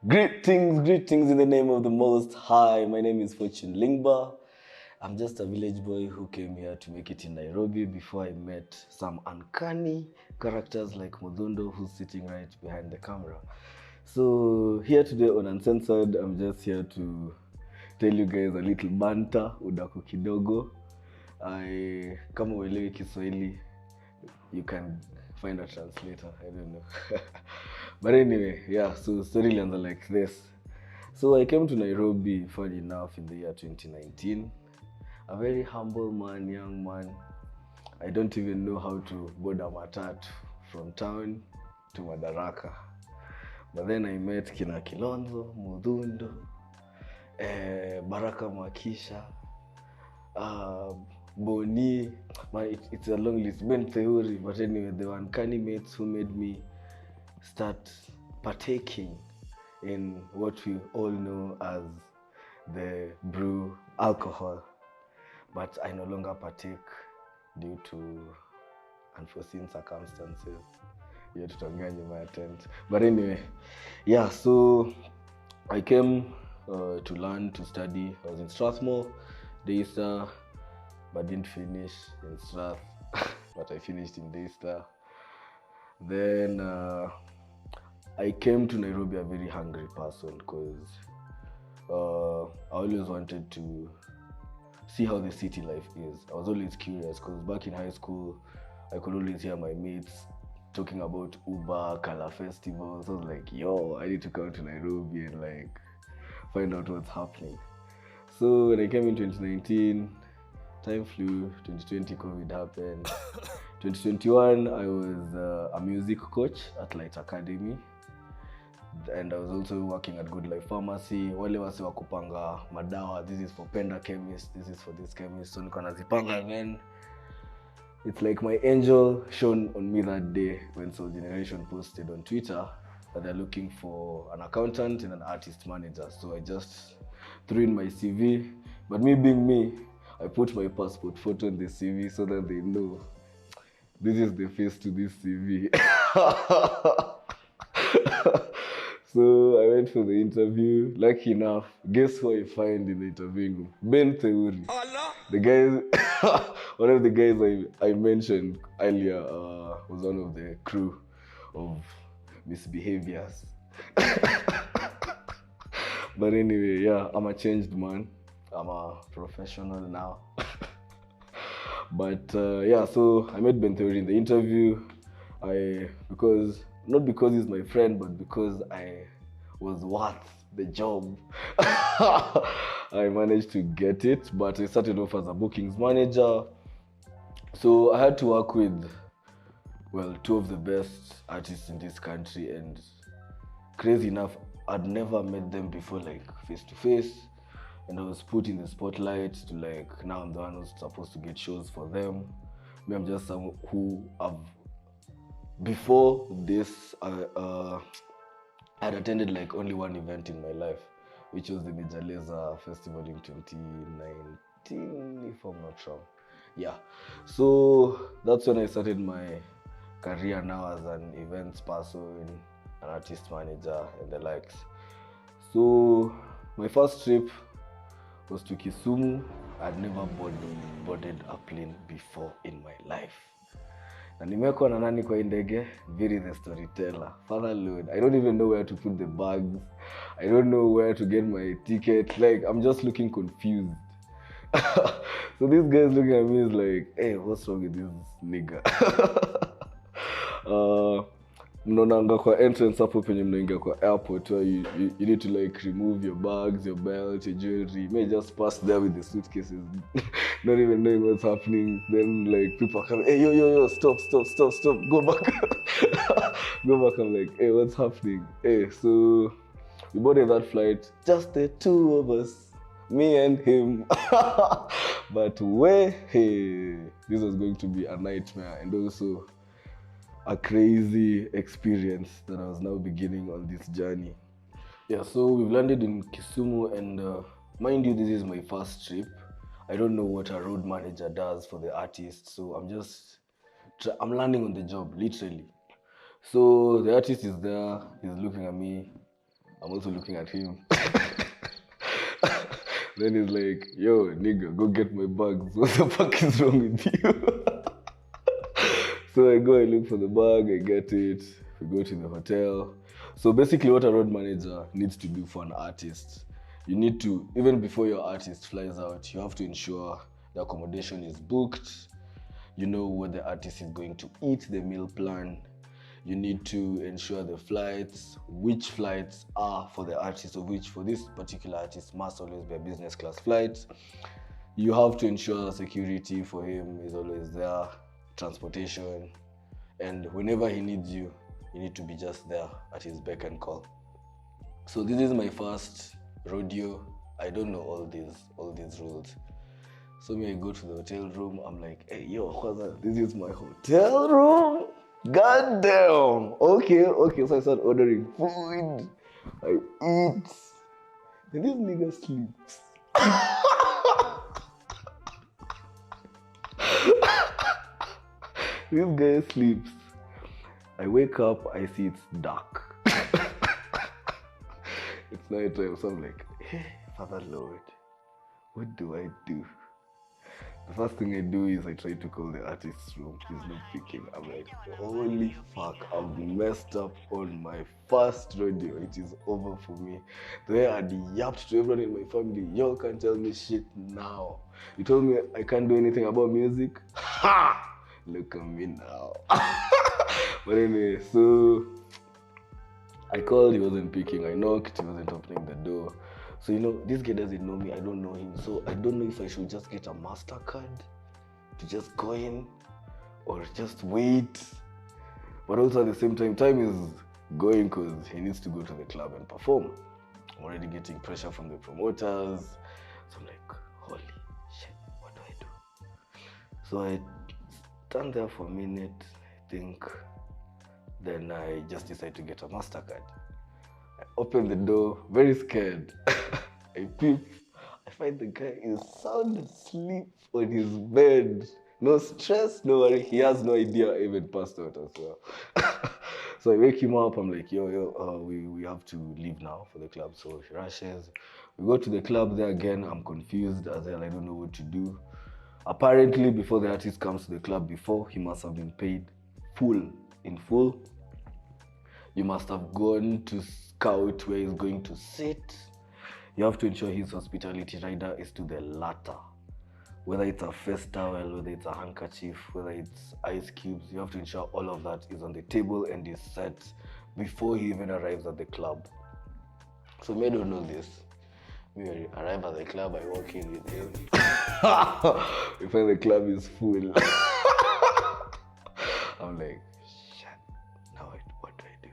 Greetings in the name of the Most High. My name is Fortune Ling'ber. I'm just a village boy who came here to make it in Nairobi before I met some uncanny characters like Mudhundo, who's sitting right behind the camera. So here today on Uncensored, I'm just here to tell you guys a little banter, udaku kidogo. Kama uelewi Kiswahili, you can find a translator. I don't know. But anyway, yeah, so story ilianza like this. So I came to Nairobi, funny enough, in the year 2019. A very humble man, young man. I don't even know how to board a matatu from town to Madaraka. But then I met Kina Kilonzo, Mudhundo, Baraka Mwakisha, Boni, it's a long list, Ben Theory, but anyway, the uncanny mates who made me start partaking in what we all know as the brew alcohol. But I no longer partake due to unforeseen circumstances. Yeah, tutaongea nyuma ya tent. But anyway, yeah, so I came to learn, to study. I was in Strathmore, Daystar, but didn't finish in Strath, but I finished in Daystar. Then I came to Nairobi a very hungry person because I always wanted to see how the city life is. I was always curious because back in high school, I could always hear my mates talking about Uber, Color festivals. So I was like, yo, I need to come to Nairobi and like find out what's happening. So when I came in 2019, time flew, 2020 COVID happened. 2021, I was a music coach at Light Academy. And I was also working at Good Life Pharmacy. Wale wase wa kupanga madawa, this is for Penda chemist, this is for this chemist. So niko nazipanga, and then it's like my angel shone on me that day when Soul Generation posted on Twitter that they're looking for an accountant and an artist manager. So I just threw in my CV. But me being me, I put my passport photo on the CV so that they know this is the face to this CV. So I went for the interview. Lucky enough, guess who I find in the interviewing room? Ben Theory. The guys, one of the guys I mentioned earlier was one of the crew of misbehaviors. But anyway, yeah, I'm a changed man. I'm a professional now. But yeah, so I met Ben Theory in the interview. Not because he's my friend, but because I was worth the job. I managed to get it, but I started off as a bookings manager. So I had to work with, two of the best artists in this country, and crazy enough, I'd never met them before, like face to face. And I was put in the spotlight to like, now I'm the one who's supposed to get shows for them. Me, I'm just someone who before this, I had attended like only one event in my life, which was the Mijaleza Festival in 2019, if I'm not wrong. Yeah, so that's when I started my career now as an events person, an artist manager, and the likes. So my first trip was to Kisumu. I'd never boarded a plane before in my life. Na nimekuwa na nani kwa indege? Very the storyteller. Father Lord, I don't even know where to put the bags. I don't know where to get my ticket. Like, I'm just looking confused. So this guy's looking at me is like, hey, what's wrong with this nigga? Mnaonanga kwa entrance hapo penye mnaingia kwa airport where you need to like remove your bags, your belt, your jewelry. You may just pass there with the suitcases, not even knowing what's happening. Then like people come, hey, yo, stop, go back. Go back. I'm like, hey, what's happening? Hey, so we boarded that flight, just the two of us, me and him. But this was going to be a nightmare, and also a crazy experience that I was now beginning on this journey. Yeah, so we've landed in Kisumu, and mind you, this is my first trip. I don't know what a road manager does for the artist, so I'm learning on the job, literally. So the artist is there, he's looking at me. I'm also looking at him. Then he's like, yo, nigga, go get my bags. What the fuck is wrong with you? So I go and look for the bag, I get it, we go to the hotel. So basically what a road manager needs to do for an artist, you need to, even before your artist flies out, you have to ensure the accommodation is booked, you know what the artist is going to eat, the meal plan. You need to ensure the flights, which flights are for the artist, of which for this particular artist must always be a business class flight. You have to ensure security for him is always there, transportation, and whenever he needs you, you need to be just there at his beck and call. So this is my first rodeo. I don't know all these rules. So me, I go to the hotel room. I'm like, hey, yo, Khwaza, this is my hotel room. God damn. Okay. So I start ordering food. I eat. And this nigga sleeps. This guy sleeps. I wake up, I see it's dark. It's night time, so I'm like, hey, Father Lord, what do I do? The first thing I do is I try to call the artist's room. He's not picking. I'm like, holy fuck, I've messed up on my first rodeo. It is over for me. The way I'd yapped to everyone in my family, y'all can't tell me shit now. You told me I can't do anything about music? Ha! Look at me now. But anyway, so I called, he wasn't picking. I knocked, he wasn't opening the door. So, this guy doesn't know me, I don't know him. So I don't know if I should just get a MasterCard to just go in or just wait. But also at the same time is going because he needs to go to the club and perform. I'm already getting pressure from the promoters. So I'm like, holy shit, what do I do? So I stand there for a minute, I think. Then I just decide to get a MasterCard. I open the door, very scared. I peep. I find the guy is sound asleep on his bed. No stress, no worry. He has no idea I even passed out as well. So I wake him up. I'm like, yo, we have to leave now for the club. So he rushes. We go to the club there again. I'm confused as hell. I don't know what to do. Apparently, before the artist comes to the club, he must have been paid in full. You must have gone to scout where he's going to sit. You have to ensure his hospitality rider is to the latter. Whether it's a face towel, whether it's a handkerchief, whether it's ice cubes, you have to ensure all of that is on the table and is set before he even arrives at the club. So me, I don't know this. We arrive at the club, I walk in with him. We find the club is full. I'm like, what do I do?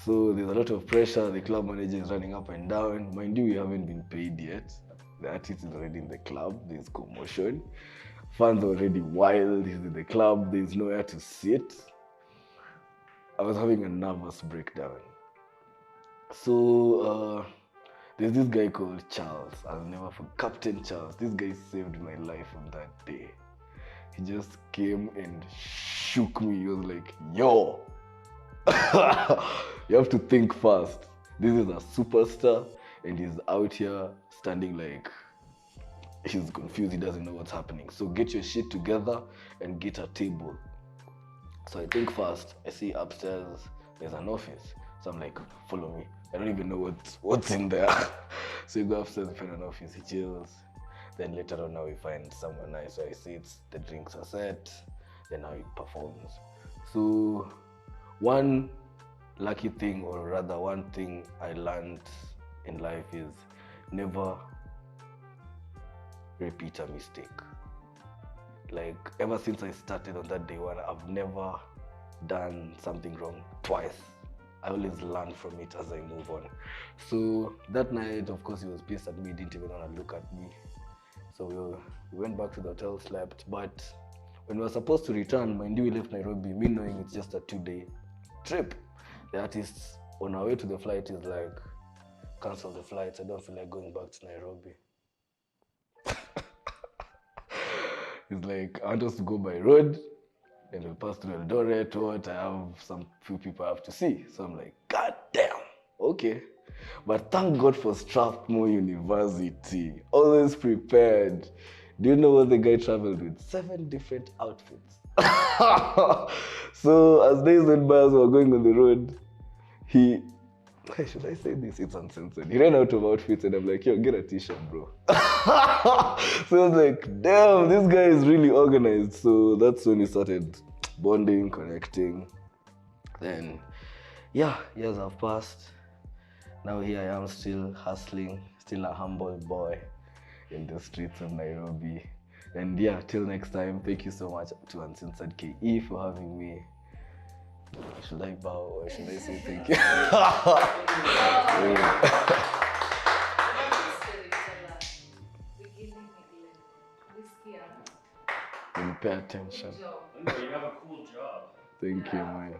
So there's a lot of pressure. The club manager is running up and down. Mind you, we haven't been paid yet. The artist is already in the club. There's commotion. Fans are already wild. He's in the club. There's nowhere to sit. I was having a nervous breakdown. So there's this guy called Charles. I'll never forget. Captain Charles. This guy saved my life on that day. He just came and shook me. He was like, yo, you have to think fast. This is a superstar and he's out here standing like he's confused. He doesn't know what's happening. So get your shit together and get a table. So I think fast. I see upstairs there's an office. So I'm like, follow me. I don't even know what's in there. So you go upstairs, find an office, he chills. Then later on now we find someone nice. So I sit, the drinks are set, then now he performs. So one lucky thing, or rather one thing I learned in life is never repeat a mistake. Like ever since I started on that day one, I've never done something wrong twice. I always learn from it as I move on. So that night, of course, he was pissed at me, didn't even want to look at me. So we went back to the hotel, slept. But when we were supposed to return, mind you, we left Nairobi, me knowing it's just a 2-day trip. The artist on our way to the flight is like, cancel the flights, I don't feel like going back to Nairobi. He's like, I want us to go by road and we'll pass through Eldoret. I have some few people I have to see. So I'm like, God damn, okay. But thank God for Strathmore University. Always prepared. Do you know what the guy traveled with? 7 different outfits. So as days went by, as we were going on the road, he... Should I say this? It's uncensored. He ran out of outfits and I'm like, yo, get a t-shirt, bro. So I was like, damn, this guy is really organized. So that's when we started bonding, connecting. Then, yeah, years have passed. Now here I am still hustling, still a humble boy in the streets of Nairobi. And yeah, till next time, thank you so much to Uncensored KE for having me. Should I bow or should I say thank you? And pay attention. You have a cool job. Thank you, man.